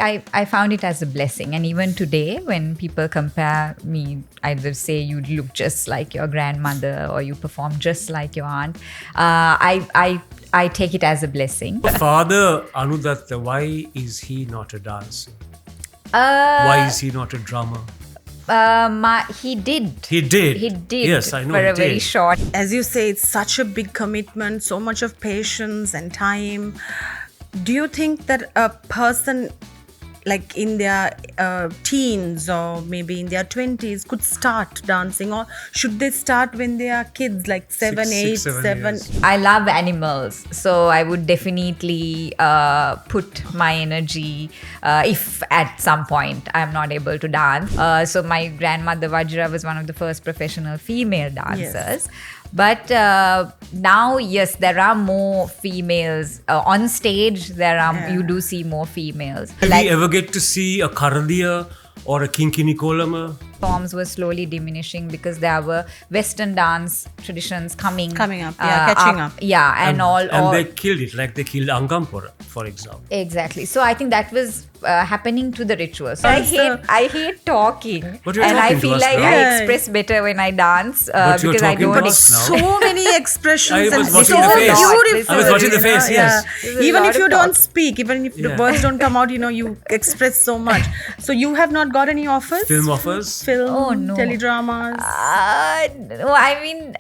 I found it as a blessing. And even today, when people compare me, either say you look just like your grandmother or you perform just like your aunt, I take it as a blessing. Father Anudatta, why is he not a dancer? Why is he not a drummer? He did. He did. He did. Yes, I know. For a very short. As you say, it's such a big commitment, so much of patience and time. Do you think that a person like in their teens or maybe in their 20s could start dancing, or should they start when they are kids, like 7, 8, 7? I love animals, so I would definitely put my energy if at some point I'm not able to dance. So my grandmother Vajra was one of the first professional female dancers. Yes. But now, yes, there are more females on stage. You do see more females. Did we ever get to see a Karadiya or a Kinkini Kolama? Forms were slowly diminishing because there were Western dance traditions coming up, catching up. Yeah, and they killed it, like they killed Angampura, for example. Exactly. So I think that was happening to the rituals. So I hate talking, and I feel like I express better when I dance because I don't. So many expressions. I was watching the face. I was watching the face. Yes. Even if you don't speak, even if the words don't come out, you express so much. So you have not got any offers? Film offers? Film, teledramas? No, I mean.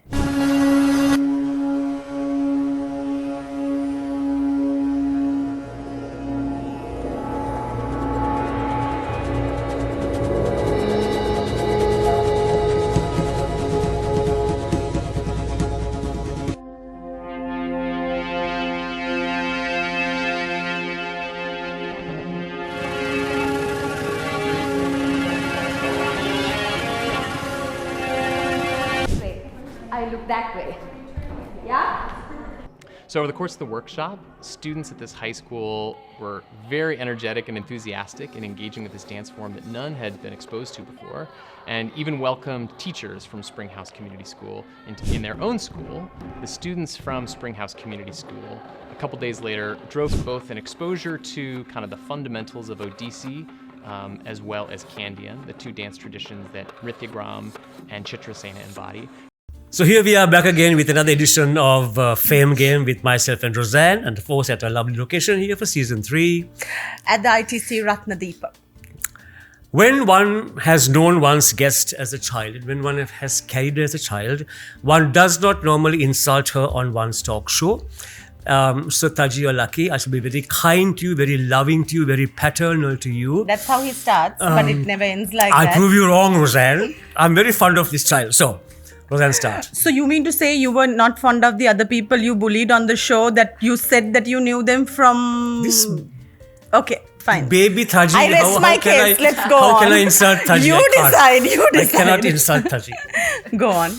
I look that way. Yeah? So over the course of the workshop, students at this high school were very energetic and enthusiastic in engaging with this dance form that none had been exposed to before, and even welcomed teachers from Springhouse Community School in their own school. The students from Springhouse Community School, a couple days later, drove both an exposure to kind of the fundamentals of Odissi, as well as Kandyan, the two dance traditions that Nrityagram and Chitrasena embody. So here we are back again with another edition of Fame Game with myself and Rozanne, and of course at a lovely location here for season 3. At the ITC Ratnadeepa. When one has known one's guest as a child, when one has carried her as a child, one does not normally insult her on one's talk show. So Thaji, you're lucky. I should be very kind to you, very loving to you, very paternal to you. That's how he starts, but it never ends like that. I'll prove you wrong, Rozanne. I'm very fond of this child. So, Rozanne, start. So you mean to say you were not fond of the other people you bullied on the show, that you said that you knew them from... This... Okay, fine. Baby Thaji. I rest my case. Let's go on. How can I insult Thaji? You decide. I cannot insult Thaji. Go on.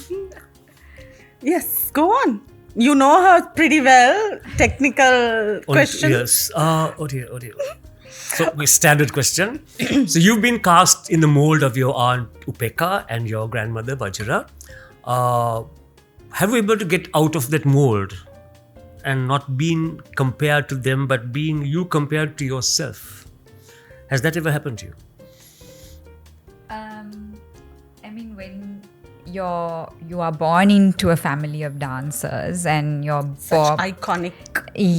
Yes, go on. You know her pretty well. Technical question. Yes. Oh dear. So, standard question. So, you've been cast in the mold of your aunt Upeka and your grandmother Vajra. Have you been able to get out of that mold and not being compared to them, but being you compared to yourself? Has that ever happened to you? I mean, when you are born into a family of dancers and you're such iconic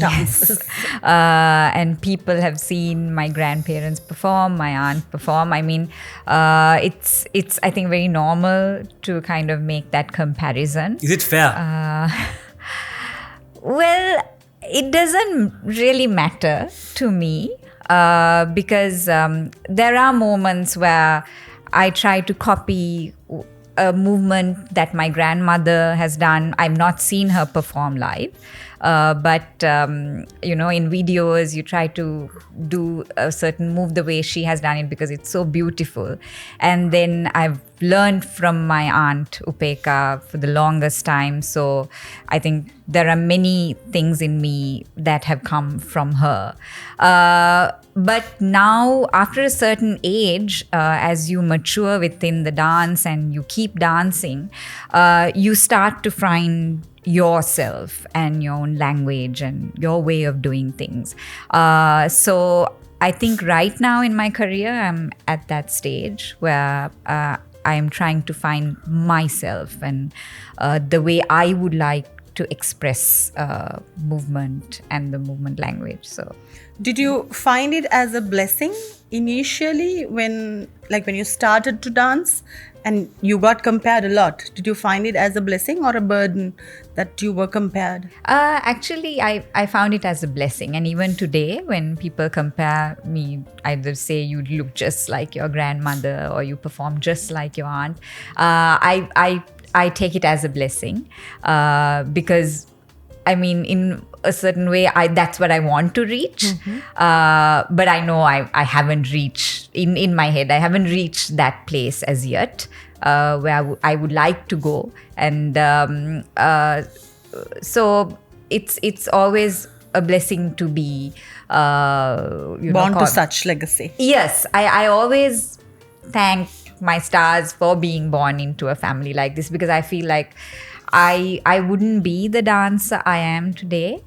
dancers. And people have seen my grandparents perform, my aunt perform. I mean, it's I think very normal to kind of make that comparison. Is it fair? Well, it doesn't really matter to me because there are moments where I try to copy a movement that my grandmother has done. I've not seen her perform live, but in videos you try to do a certain move the way she has done it because it's so beautiful. And then I've learned from my aunt Upeka for the longest time, so I think there are many things in me that have come from her. But now, after a certain age, as you mature within the dance and you keep dancing, you start to find yourself and your own language and your way of doing things. So I think right now in my career, I'm at that stage where I am trying to find myself and the way I would like to express movement and the movement language. So, Did you find it as a blessing initially when you started to dance and you got compared a lot? Did you find it as a blessing or a burden that you were compared? actually, I found it as a blessing. And even today, when people compare me, either say you look just like your grandmother or you perform just like your aunt, I take it as a blessing because, I mean, in a certain way, that's what I want to reach. But I know I haven't reached, in my head, I haven't reached that place as yet where I would like to go. And so it's always a blessing to be Born to such legacy. Yes, I always thank my stars for being born into a family like this, because I feel like I wouldn't be the dancer I am today,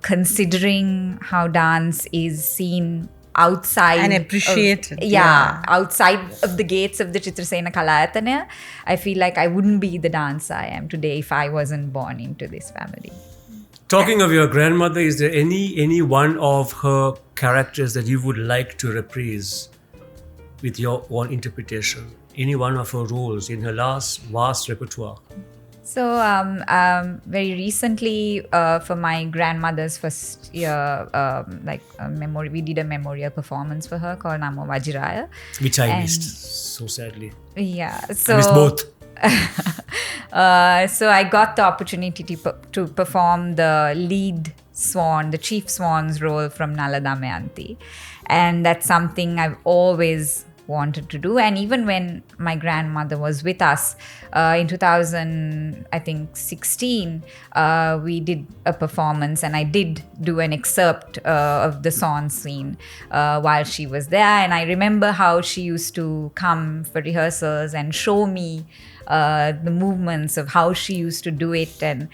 considering how dance is seen outside And appreciated. outside of the gates of the Chitrasena Kalayathanaya. I feel like I wouldn't be the dancer I am today if I wasn't born into this family. Talking of your grandmother, is there any one of her characters that you would like to reprise with your own interpretation? Any one of her roles in her last vast repertoire? So very recently, for my grandmother's first year, we did a memorial performance for her called Namo Vajiraya. Which I missed, so sadly. Yeah, I missed both. So I got the opportunity to perform the lead swan, the chief swan's role from Nala Damayanti. And that's something I've always wanted to do. And even when my grandmother was with us in 2016, we did a performance, and I did do an excerpt of the swan scene while she was there. And I remember how she used to come for rehearsals and show me the movements of how she used to do it. And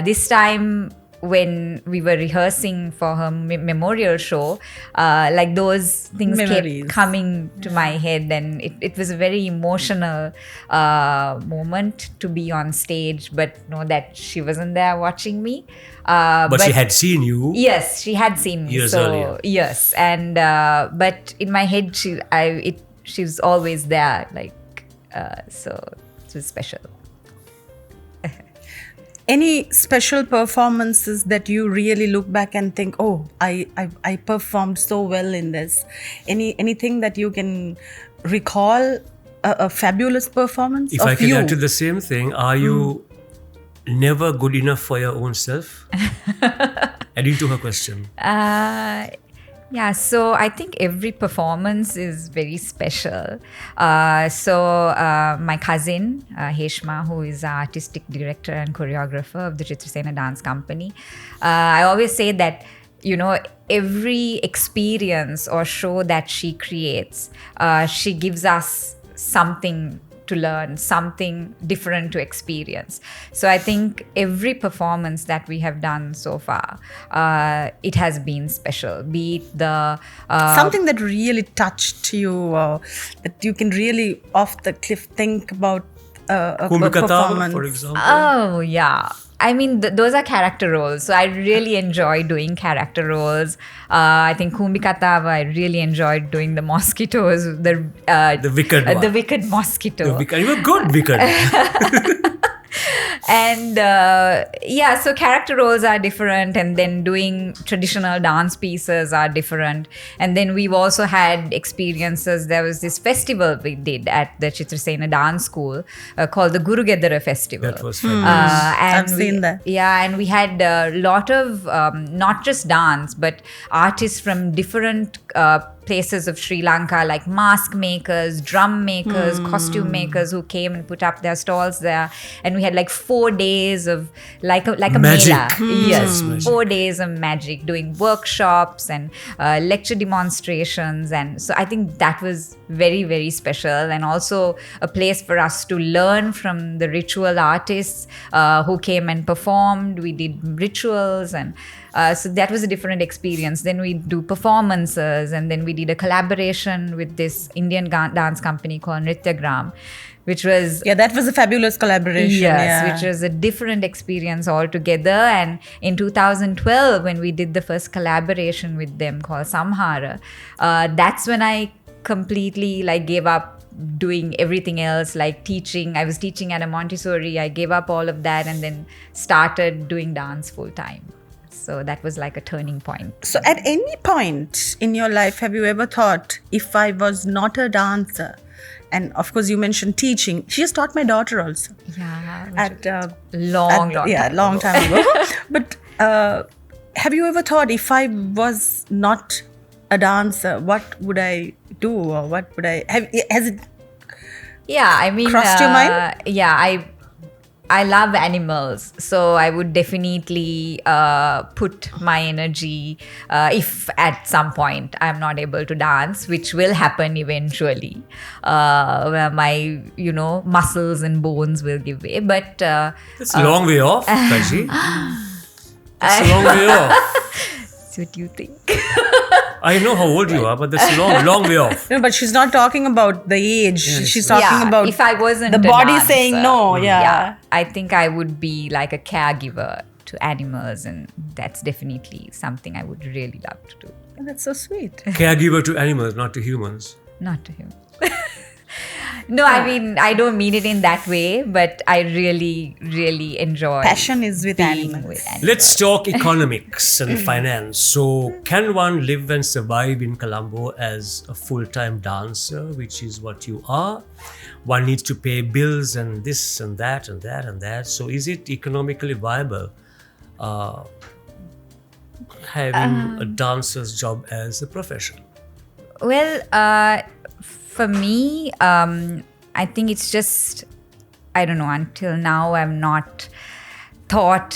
this time, when we were rehearsing for her memorial show, like those things Memories. kept coming to my head, and it was a very emotional moment to be on stage, but know that she wasn't there watching me. But she had seen you. Yes, she had seen me. Years so earlier. yes, and but in my head, she was always there. So it was special. Any special performances that you really look back and think, oh, I performed so well in this? Anything that you can recall a fabulous performance If of I can you? add to the same thing, are you never good enough for your own self? Adding to her question. Yeah, so I think every performance is very special. My cousin, Heshma, who is our artistic director and choreographer of the Chitrasena Dance Company, I always say that, every experience or show that she creates, she gives us something to learn, something different to experience. So I think every performance that we have done so far, it has been special. Be it the something that really touched you, or that you can really off the cliff think about a Kumbhikatava, performance. for example. Oh, yeah. I mean, those are character roles. So I really enjoy doing character roles. I think Kumar I really enjoyed doing the mosquitoes, the wicked one. the wicked mosquito. You were good, wicked. And so character roles are different, and then doing traditional dance pieces are different. And then we've also had experiences. There was this festival we did at the Chitrasena Dance School called the Guru Gedara Festival. That was fabulous. I've seen that. Yeah, and we had a lot of not just dance, but artists from different places of Sri Lanka, like mask makers, drum makers, costume makers, who came and put up their stalls there. And we had like 4 days of like a Magic. mela. Yes, Magic. 4 days of magic, doing workshops and lecture demonstrations. And so I think that was very, very special, and also a place for us to learn from the ritual artists who came and performed. We did rituals, and So that was a different experience. Then we do performances, and then we did a collaboration with this Indian dance company called Nrityagram, which was that was a fabulous collaboration. yes, which was a different experience altogether. And in 2012, when we did the first collaboration with them called Samhara, that's when I completely like gave up doing everything else, like teaching. I was teaching at a Montessori. I gave up all of that and then started doing dance full time. So that was like a turning point. So at any point in your life, have you ever thought, if I was not a dancer, and of course you mentioned teaching, she has taught my daughter also. Yeah, At long time ago. But have you ever thought, if I was not a dancer, what would I do, or what would I have? Has it Yeah, I mean, crossed your mind? Yeah, I love animals, so I would definitely put my energy, if at some point I'm not able to dance, which will happen eventually, where my, muscles and bones will give way. But It's a long way off, Thaji. It's a long way off. what do you think? I know how old you are, but that's a long way off. No, but she's not talking about the age. Yes. She's talking about if I wasn't the a body dancer, saying no. Yeah. I think I would be like a caregiver to animals, and that's definitely something I would really love to do. That's so sweet. Caregiver to animals, not to humans. Not to him. No, I mean, I don't mean it in that way, but I really, really enjoy Passion is with being animals. with animals. Let's talk economics and finance. So, can one live and survive in Colombo as a full-time dancer, which is what you are? One needs to pay bills and this and that and that and that. So, is it economically viable having a dancer's job as a profession? Well, for me, I think it's just, I don't know, until now I've not had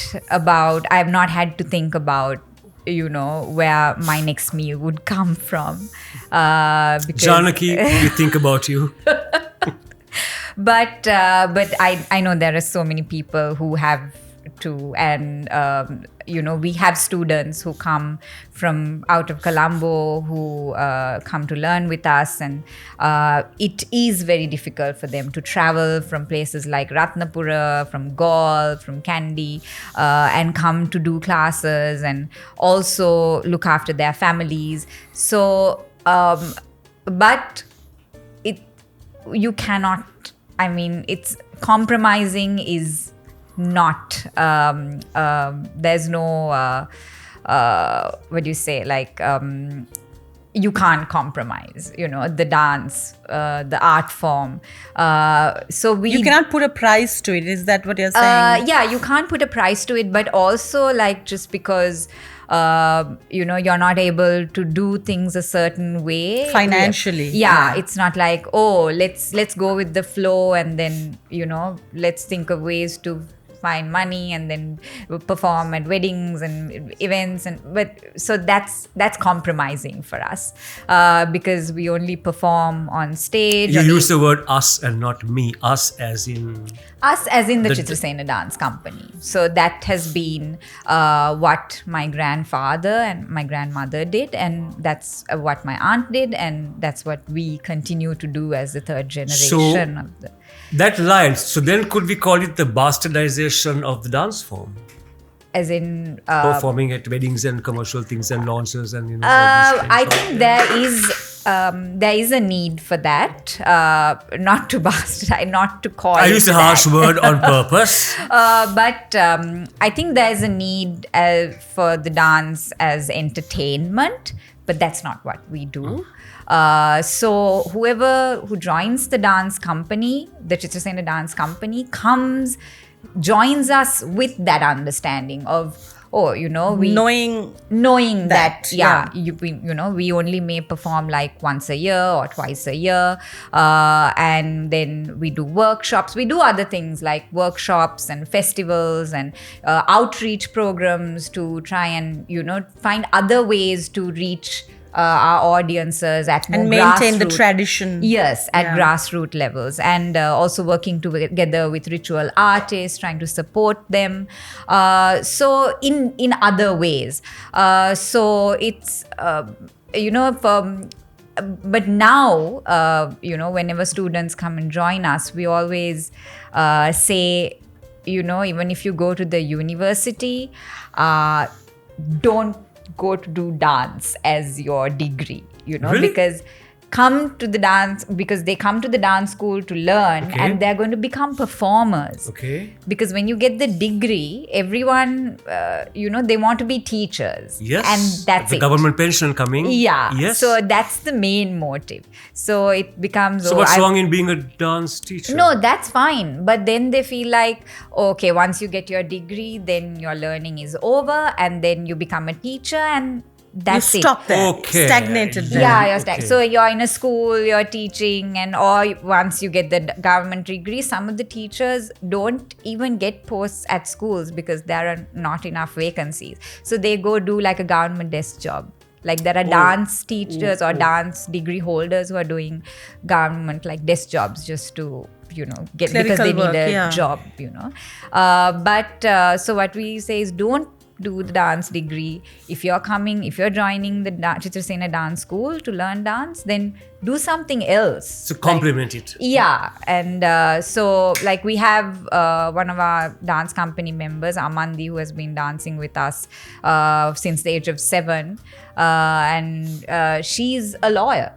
to think about, where my next meal would come from. Because Janaki, we think about you. But I know there are so many people who have to, and we have students who come from out of Colombo who come to learn with us, and it is very difficult for them to travel from places like Ratnapura, from Gaul, from Kandy, and come to do classes and also look after their families. So, but you cannot, I mean, it's compromising is not, there's no, what do you say, like, you can't compromise, the dance, the art form. So You cannot put a price to it. Is that what you're saying? yeah, you can't put a price to it, but also like just because you're not able to do things a certain way Financially. yeah, it's not like, oh, let's go with the flow, and then let's think of ways to find money and then perform at weddings and events, but so that's compromising for us, because we only perform on stage. You use the word us and not me. Us as in the Chitrasena dance company. So that has been what my grandfather and my grandmother did, and that's what my aunt did, and that's what we continue to do as the third generation of the. That line. So then could we call it the bastardization of the dance form? As in Performing at weddings and commercial things and launches and all these things. I think there is a need for that, not to bastardize, not to call I it used a that. harsh word on purpose. But I think there is a need for the dance as entertainment, but that's not what we do. So whoever who joins the dance company, the Chitrasena dance company, joins us with that understanding of, we knowing that we only may perform like once a year or twice a year, and then we do workshops. We do other things like workshops and festivals and outreach programs to try and find other ways to reach our audiences at more And maintain the grassroots- tradition. Yes, at Yeah. grassroots levels, and also working together with ritual artists, trying to support them. So in other ways, so it's but now whenever students come and join us, we always say, even if you go to the university, don't go to do dance as your degree, Really? because they come to the dance school to learn, Okay. and they're going to become performers. Okay. Because when you get the degree, everyone, they want to be teachers. Yes. And that's the it. government pension coming. Yeah. Yes. So that's the main motive. So it becomes. So what's wrong in being a dance teacher? No, that's fine. But then they feel like, okay, once you get your degree, then your learning is over, and then you become a teacher, and that's you it. stop there. Okay. Stagnated there. Yeah, you're Okay. So you're in a school, you're teaching, and or once you get the government degree, some of the teachers don't even get posts at schools because there are not enough vacancies. So they go do like a government desk job. Like there are dance teachers or dance degree holders who are doing government like desk jobs just to get, because they Clerical work, need a yeah. job. So what we say is, don't do the dance degree. If you're joining the Chitrasena dance school to learn dance, then do something else. So complement it. Yeah, and so like we have one of our dance company members, Amandi, who has been dancing with us since the age of 7, and she's a lawyer.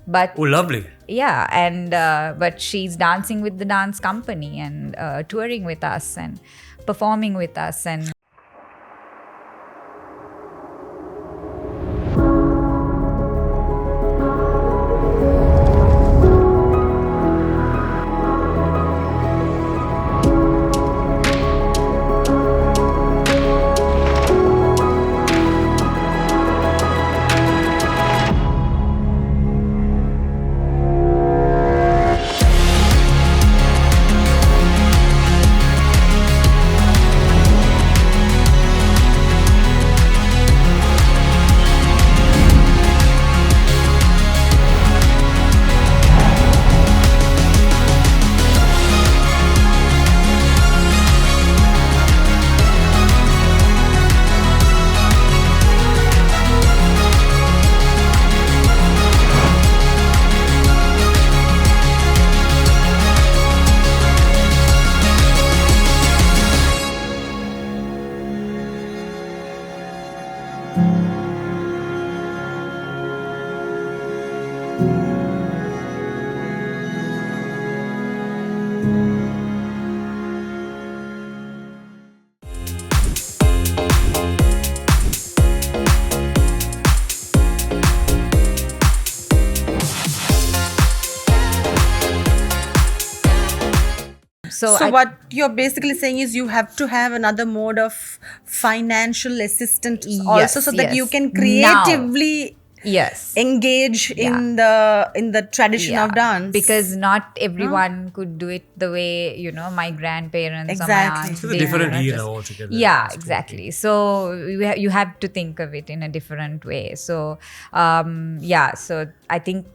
But Oh, lovely. yeah, and but she's dancing with the dance company and touring with us and performing with us. And So what you're basically saying is you have to have another mode of financial assistance also, so that you yes. can Now. creatively yes. engage in the tradition of dance. Because not everyone could do it the way my grandparents Exactly. or my aunts. It's a they different would era just- altogether. Yeah, It's exactly. So you have to think of it in a different way. So so I think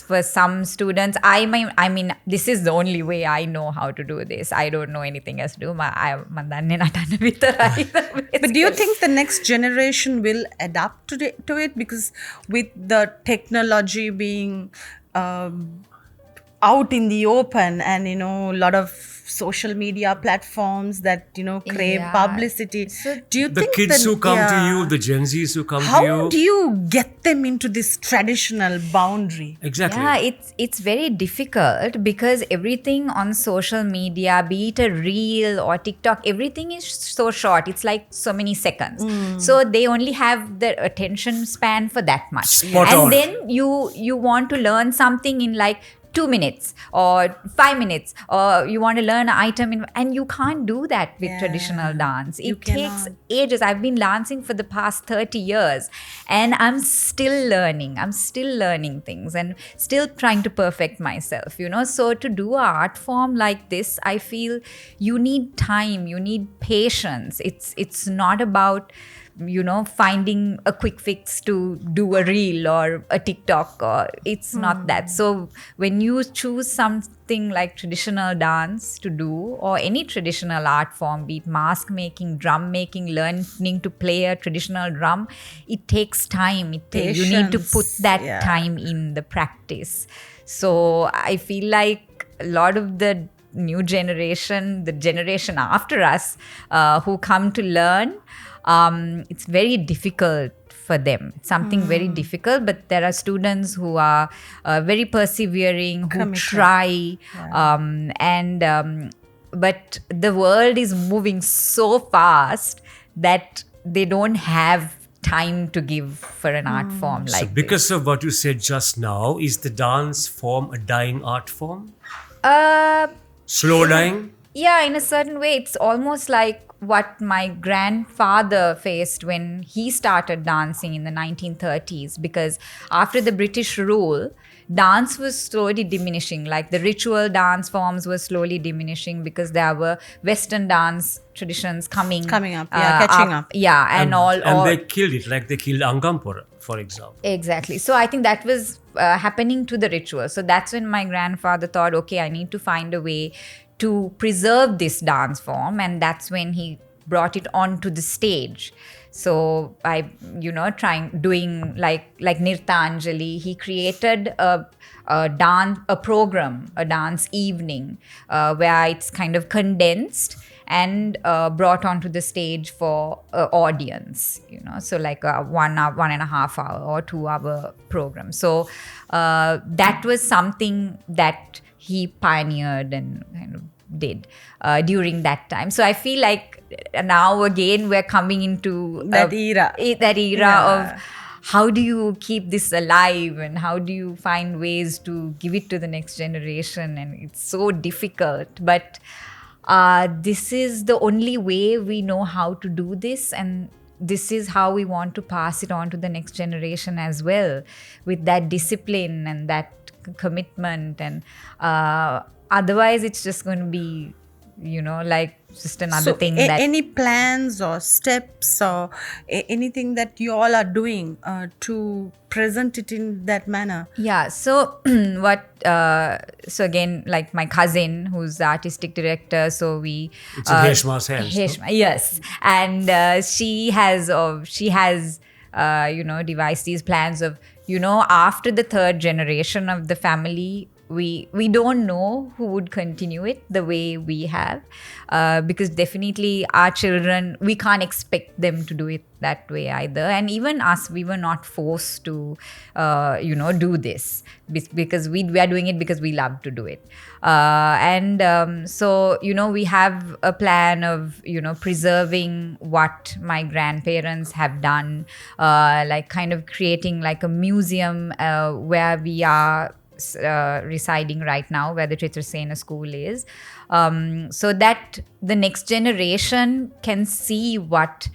for some students, I mean, this is the only way I know how to do this. I don't know anything else to do. But do you think the next generation will adapt to it? Because with the technology being out in the open, and a lot of social media platforms that crave Yeah. publicity, So do you The think kids that- who come to yeah. you, the Gen Zs who come to How you. do you get them into this traditional boundary? Exactly. Yeah, it's very difficult because everything on social media, be it a reel or TikTok, everything is so short. It's like so many seconds. So they only have the attention span for that much. Spot and on. then you want to learn something in like 2 minutes or 5 minutes, or you want to learn an item and you can't do that with Yeah. traditional dance. You It takes cannot. ages. I've been dancing for the past 30 years and I'm still learning. I'm still learning things and still trying to perfect myself, So to do an art form like this, I feel you need time, you need patience. It's not about finding a quick fix to do a reel or a TikTok, or it's not that. So when you choose something like traditional dance to do, or any traditional art form, be it mask making, drum making, learning to play a traditional drum, it takes time. You need to put that time in the practice. So I feel like a lot of the new generation, the generation after us, who come to learn, it's very difficult for them. It's something very difficult, but there are students who are very persevering, who try, but the world is moving so fast that they don't have time to give for an art form like So because of what you said just now, is the dance form a dying art form? Slow dying? Yeah, in a certain way, it's almost like what my grandfather faced when he started dancing in the 1930s, because after the British rule, dance was slowly diminishing. Like the ritual dance forms were slowly diminishing because there were Western dance traditions coming up, catching up. Yeah, And they killed it, like they killed Angampura, for example. Exactly. So I think that was happening to the ritual. So that's when my grandfather thought, okay, I need to find a way to preserve this dance form, and that's when he brought it onto the stage. So by doing like Nirtanjali, he created a dance evening where it's kind of condensed and brought onto the stage for audience, so like a 1 hour, 1.5 hour or 2 hour program. So that was something that he pioneered and kind of did during that time. So I feel like now again we're coming into that era of how do you keep this alive, and how do you find ways to give it to the next generation, and it's so difficult, but this is the only way we know how to do this, and this is how we want to pass it on to the next generation as well, with that discipline and that commitment. And otherwise it's just going to be like just another thing. That any plans or steps or anything that you all are doing to present it in that manner? Yeah, so so again, like my cousin who's the artistic director, so we it's in Heshma's hands. Heshma, yes, and she has devised these plans of after the third generation of the family, we don't know who would continue it the way we have, because definitely our children, we can't expect them to do it that way either. And even us, we were not forced to do this, because we are doing it because we love to do it. So we have a plan of preserving what my grandparents have done, like kind of creating like a museum where we are residing right now, where the Chitrasena school is, so that the next generation can see what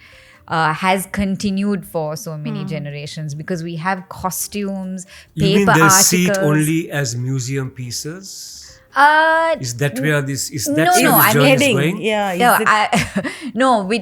has continued for so many generations, because we have costumes, paper you mean they'll articles. see it only as museum pieces? Is that where this is? That No, where this I'm journey is heading. going? Yeah,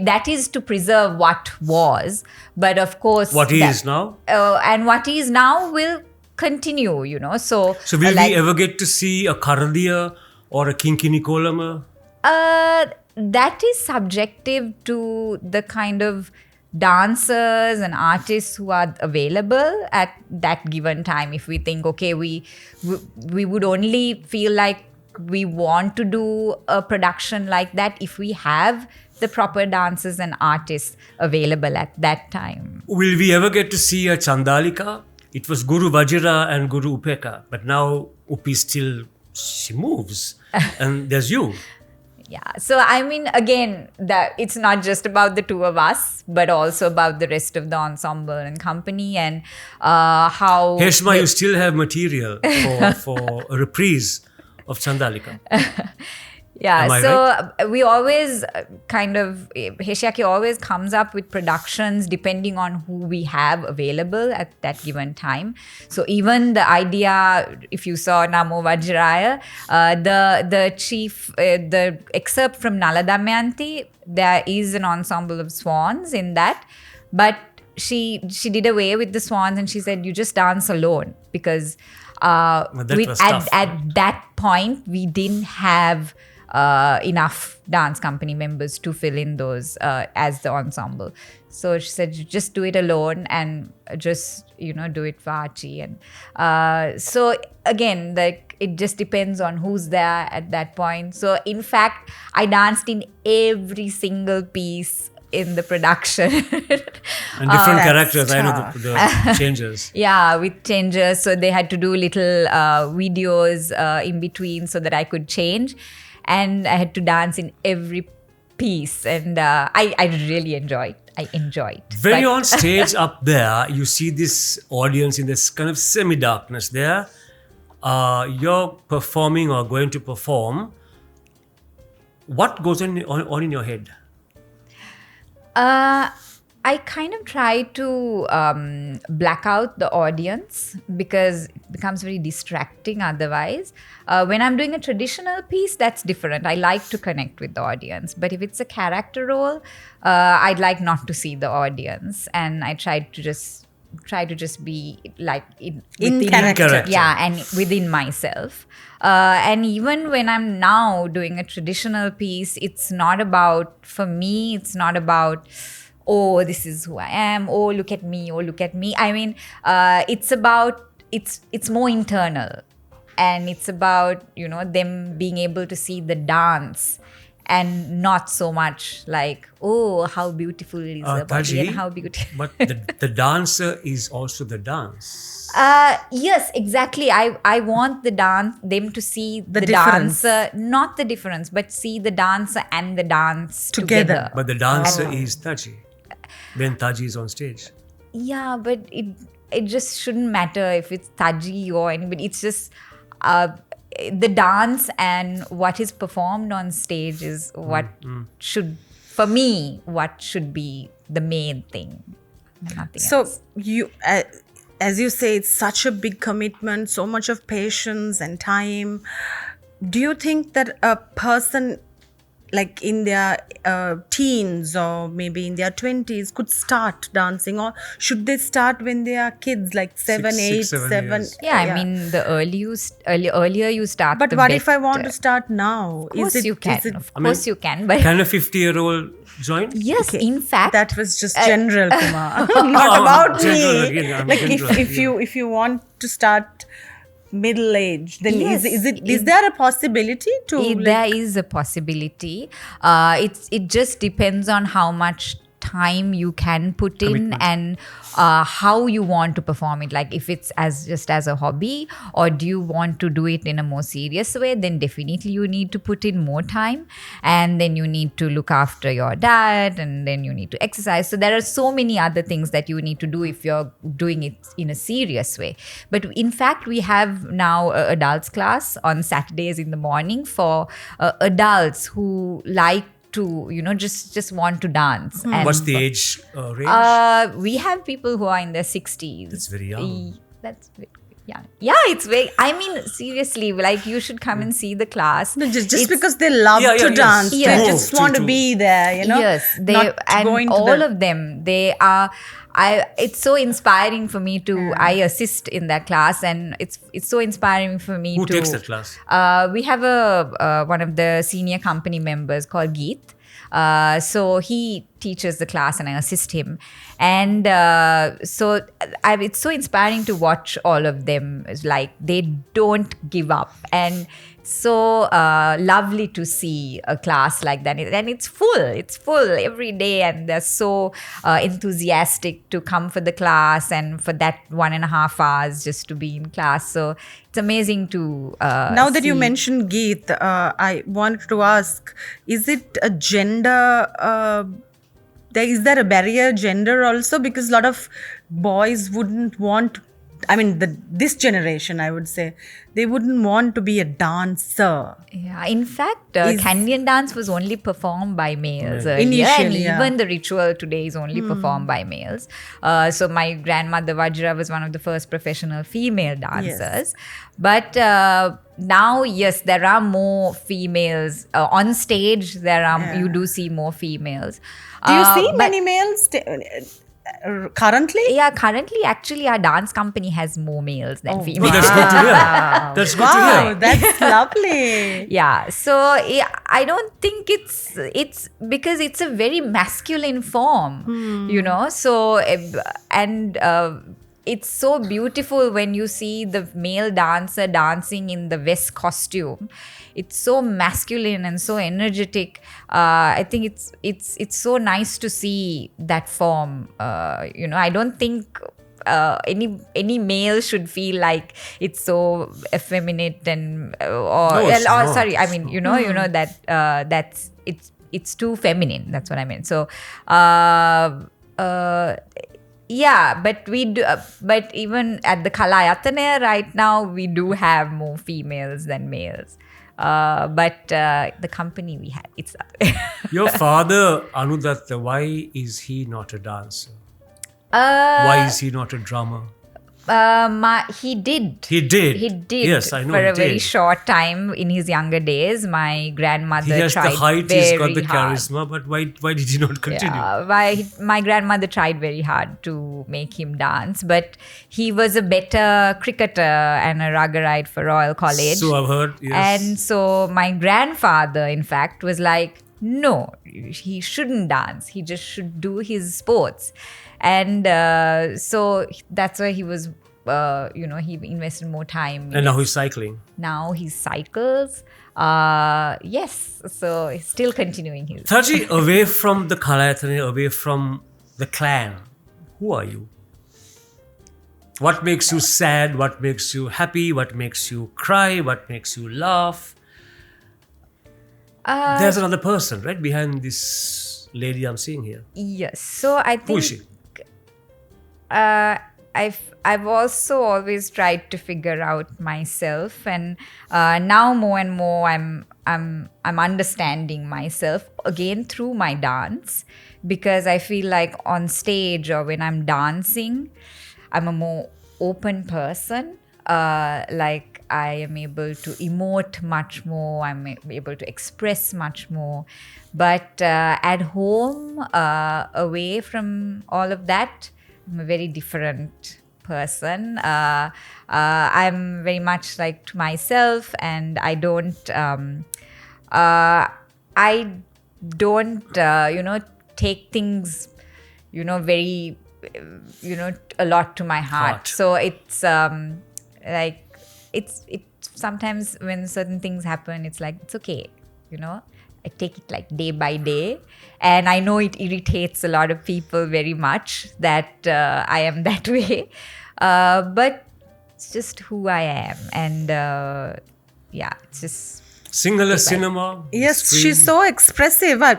That is to preserve what was, but of course What is now? And what is now will continue, so will we ever get to see a Karadiya or a Kinkini Kolama? That is subjective to the kind of dancers and artists who are available at that given time. If we think, okay, we would only feel like we want to do a production like that if we have the proper dancers and artists available at that time. Will we ever get to see a Chandalika? It was Guru Vajra and Guru Upeka, but now Upi she moves, and there's you. Yeah, so I mean, again, it's not just about the two of us, but also about the rest of the ensemble and company, and how... Heshma, you still have material for a reprise of Chandalika. Yeah, right? We always Heshiaki always comes up with productions depending on who we have available at that given time. So even the idea, if you saw Namo Vajraya, the excerpt from Nala Damayanti, there is an ensemble of swans in that, But she did away with the swans, and she said, you just dance alone, because was tough, at that point we didn't have enough dance company members to fill in those as the ensemble. So she said, you just do it alone and just, do it for Archie. And so again, like, it just depends on who's there at that point. So in fact, I danced in every single piece in the production. And different characters, I know the changes. Yeah, with changes. So they had to do little videos in between so that I could change. And I had to dance in every piece. And I really enjoyed. I enjoyed. When you're on stage up there, you see this audience in this kind of semi-darkness there. You're performing or going to perform. What goes on in your head? I kind of try to black out the audience, because it becomes very distracting otherwise. When I'm doing a traditional piece, that's different. I like to connect with the audience. But if it's a character role, I'd like not to see the audience. And I try to just be like In character. Yeah, and within myself. And even when I'm now doing a traditional piece, it's not about, for me, it's not about, oh, this is who I am, oh, look at me, oh, look at me. I mean, it's about, it's more internal. And it's about, them being able to see the dance, and not so much like, oh, how beautiful is the body and how beautiful. But the dancer is also the dance. Yes, exactly. I want them to see the difference. dancer, not the difference, but see the dancer and the dance together. But the dancer is Thaji. When Thaji is on stage. Yeah, but it just shouldn't matter if it's Thaji or anybody. It's just the dance and what is performed on stage is what should, for me, what should be the main thing. Nothing else. So you, as you say, it's such a big commitment, so much of patience and time. Do you think that a person like in their teens or maybe in their 20s could start dancing, or should they start when they are kids, like 7, 8, 7? Years. Yeah, I mean, the earlier you start, But the what better. if I want to start now? Of course you can. Of course you can. But Can a 50-year-old join? yes, in fact, That was just general, Kumar. Not about general, me. again, I'm Like general, if you want to start middle age, then Yes, is there a possibility to there is a possibility. It just depends on how much time you can put in and how you want to perform it. Like if it's just as a hobby, or do you want to do it in a more serious way, then definitely you need to put in more time, and then you need to look after your diet, and then you need to exercise. So there are so many other things that you need to do if you're doing it in a serious way. But in fact, we have now an adults class on Saturdays in the morning for adults who like to, just want to dance. And What's the age range? we have people who are in their 60s. That's very young. That's very young. Yeah, it's very, I mean, seriously, like you should come and see the class. No, just It's- because they love to dance, Yes. they Move just want to be there, Yes, not and going to all the- of them, they are. It's so inspiring for me to. I assist in that class, and it's so inspiring for me Who to. takes that class? We have one of the senior company members called Geet. So he teaches the class and I assist him. And so it's so inspiring to watch all of them. It's like they don't give up. And so lovely to see a class like that. And it's full every day. And they're so enthusiastic to come for the class and for that 1.5 hours just to be in class. So it's amazing to Now that you see. mentioned Geet, I wanted to ask, is it a gender, is there a barrier gender also? Because a lot of boys wouldn't want, this generation, I would say, they wouldn't want to be a dancer. Yeah, in fact, Canadian dance was only performed by males earlier, and Initially, yeah. even the ritual today is only performed by males. So my grandmother Vajra was one of the first professional female dancers. But now, yes, there are more females on stage. You do see more females. Do you see but- many males currently? Yeah, currently, actually, our dance company has more males than Oh, females. that's good to hear. That's good to Wow, hear. that's lovely. Yeah, so yeah, I don't think it's because it's a very masculine form, you know. So and it's so beautiful when you see the male dancer dancing in the vest costume. It's so masculine and so energetic. I think it's so nice to see that form. You know, I don't think any male should feel like it's so effeminate and No, it's not. sorry, I mean you know that that's it's too feminine. That's what I meant. So yeah, but we do. But even at the Kalayathanaya right now, we do have more females than males. But the company we had, it's Your father, Anudatta, why is he not a dancer? Why is he not a drummer? He did. He did. He did. Yes, I know. For he a very did. short time in his younger days. My grandmother He has tried the height, very he's got the hard. charisma, but why did he not continue? Yeah, my grandmother tried very hard to make him dance, but he was a better cricketer and a ruggerite for Royal College. So I've heard, yes. And so my grandfather, in fact, was like, no, he shouldn't dance. He just should do his sports. And so that's why he was, he invested more time. And now he's cycling. Now he cycles. Yes, so he's still continuing his. Thaji, away from the Kalayathanaya, away from the clan, who are you? What makes you sad? What makes you happy? What makes you cry? What makes you laugh? There's another person, right, behind this lady I'm seeing here. Yes, so I think Who is she? I've also always tried to figure out myself, and now more and more I'm understanding myself again through my dance, because I feel like on stage or when I'm dancing, I'm a more open person. Like I am able to emote much more. I'm able to express much more. But at home, away from all of that, I'm a very different person. I'm very much like to myself, and I don't take things, very, a lot to my heart. So it's like it's sometimes when certain things happen, it's like, it's okay, I take it like day by day, and I know it irritates a lot of people very much that I am that way, but it's just who I am, and it's just Sinhala cinema. Yes, screen. she's so expressive. I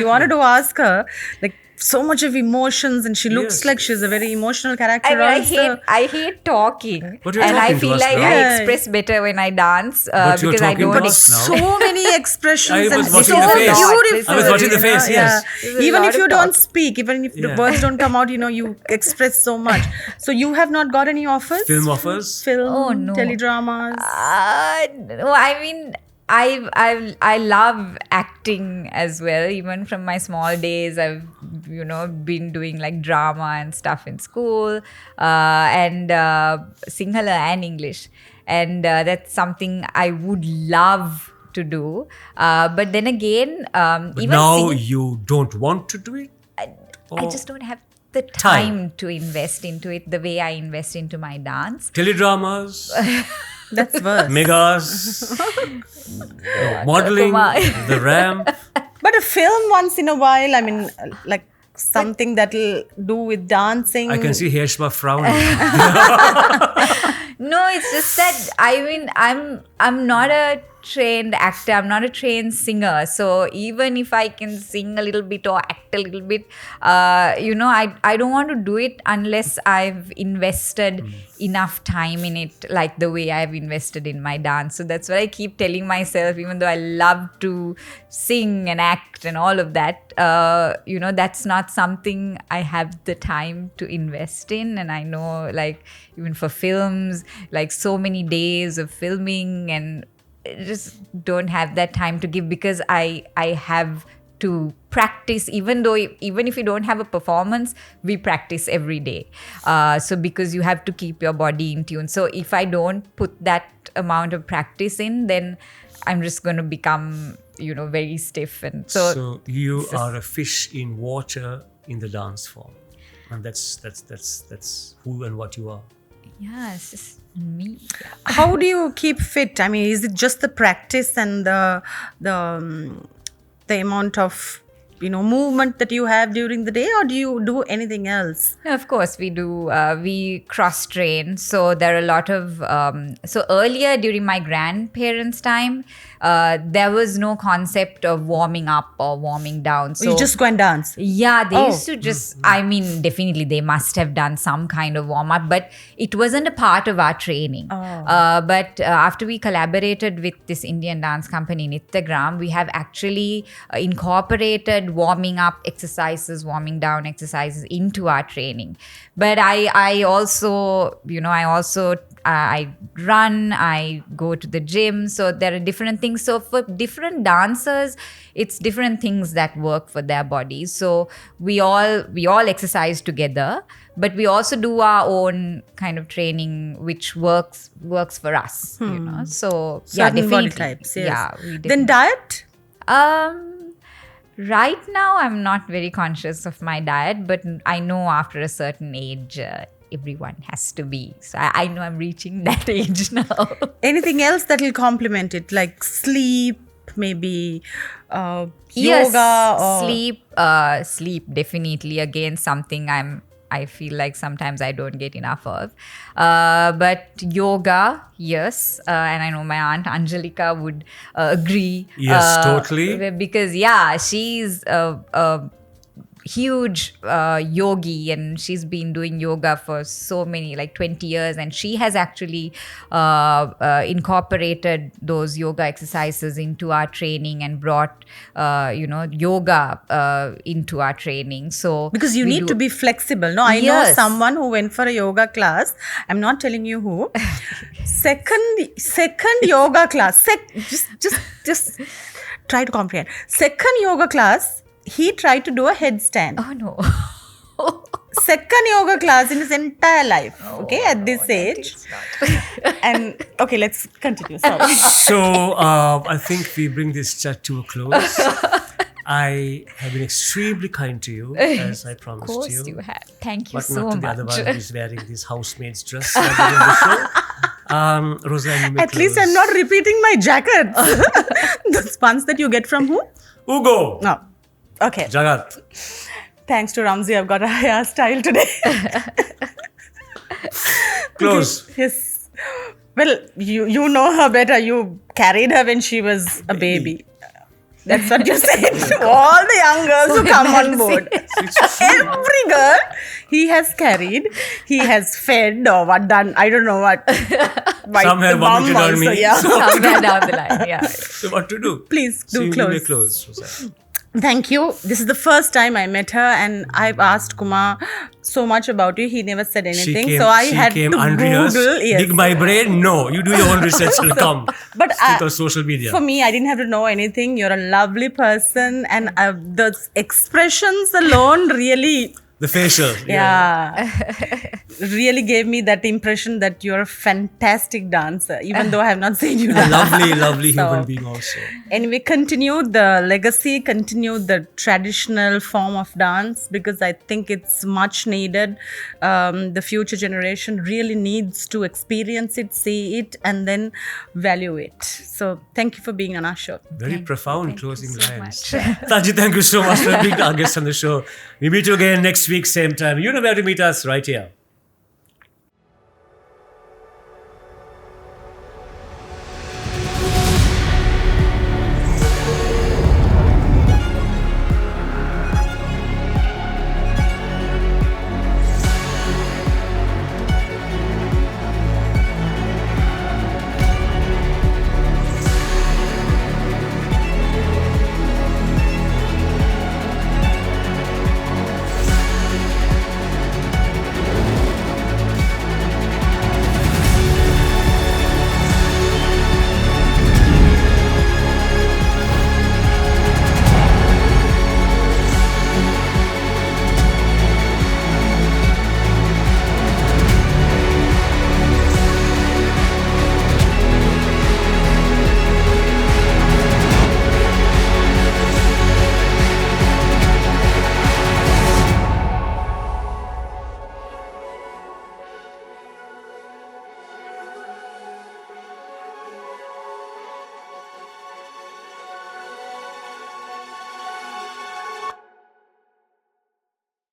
wanted to ask her, like, so much of emotions, and she looks Yes. like she's a very emotional character. I mean, also. I hate talking, But you're and I talking to feel us like now. I Yeah. express better when I dance But you're because I talking don't. to us now. So many expressions I was and watching so the face. beautiful. I was watching the face, yes. There's a Even lot if you of don't talk. speak, even if the Yeah. words don't come out, you express so much. So you have not got any offers? Film offers? Film, Oh, no. teledramas. No, I mean, I love acting as well. Even from my small days, I've been doing like drama and stuff in school, and Sinhala and English, and that's something I would love to do. But then again, But even now sing- you don't want to do it? I just don't have the time to invest into it the way I invest into my dance. Teledramas, That's worse. megas, modeling, Kumar. the ramp. But a film once in a while, I mean, like something that'll do with dancing. I can see Heshma frowning. No, it's just that I'm not a trained actor. I'm not a trained singer. So even if I can sing a little bit or act a little bit, I don't want to do it unless I've invested enough time in it, like the way I've invested in my dance. So that's what I keep telling myself, even though I love to sing and act and all of that, that's not something I have the time to invest in. And I know, like, even for films, like so many days of filming, and just don't have that time to give, because I have to practice, even if you don't have a performance, we practice every day. So because you have to keep your body in tune. So if I don't put that amount of practice in, then I'm just going to become, very stiff. And so you are a fish in water in the dance form, and that's who and what you are. Yeah, it's just me. How do you keep fit? I mean, is it just the practice and the amount of movement that you have during the day, or do you do anything else? Of course, we do. We cross train. So there are a lot of. So earlier during my grandparents' time, there was no concept of warming up or warming down. So You just go and dance. yeah, they used to just. I mean, definitely they must have done some kind of warm up, but it wasn't a part of our training. But after we collaborated with this Indian dance company, Nityagram, we have actually incorporated warming up exercises, warming down exercises into our training. But I also I run, I go to the gym. So there are different things. So for different dancers, it's different things that work for their bodies. So we all exercise together, but we also do our own kind of training, which works for us. So Certain definitely. body types. Yes. Yeah. We Then diet. Right now, I'm not very conscious of my diet, but I know after a certain age, everyone has to be. So I know I'm reaching that age now. Anything else that will complement it, like sleep, maybe Yes, yoga or sleep definitely. Again, something I feel like sometimes I don't get enough of. But yoga, yes. And I know my aunt Angelika would agree. Yes, totally. Because, she's a huge yogi, and she's been doing yoga for so many, like 20 years. And she has actually incorporated those yoga exercises into our training and brought, yoga into our training. So because you need to be flexible. No, I know Yes. someone who went for a yoga class. I'm not telling you who. Second yoga class. Just try to comprehend. Second yoga class, he tried to do a headstand. Oh no. Second yoga class in his entire life. Okay, at this age. And okay, let's continue. Sorry. So I think we bring this chat to a close. I have been extremely kind to you, as I promised Of course you. you have. Thank you But so not to the much. other one who's wearing this housemaid's dress at the end of the show. Rozanne, you may At least close. I'm not repeating my jackets. The ones that you get from who? Ugo! No. Okay. Jagat. Thanks to Ramzi, I've got a hairstyle today. Close. Okay, yes. Well, you know her better. You carried her when she was a baby. That's what you said to all the young girls who come on board. Every girl he has carried, he has fed or what done. I don't know what. Somewhere vomited on me. Yeah. Somewhere down the line, yeah. So what to do? Please So do you close. may close, Rozanne. Thank you. This is the first time I met her, and I've asked Kumar so much about you. He never said anything, so I had to unrehearsed. Google. Yes. Dig my brain? No, you do your own research and come. But Stick on social media. for me, I didn't have to know anything. You're a lovely person, and the expressions alone really, The facial. really gave me that impression that you're a fantastic dancer, even though I have not seen you dance. Lovely human being also. Anyway, continue the legacy, continue the traditional form of dance, because I think it's much needed. The future generation really needs to experience it, see it, and then value it. So thank you for being on our show. Very profound Thank you closing so lines. much. Thaji, thank you so much for being our guest on the show. We meet you again next week, same time. You know where to meet us, right here.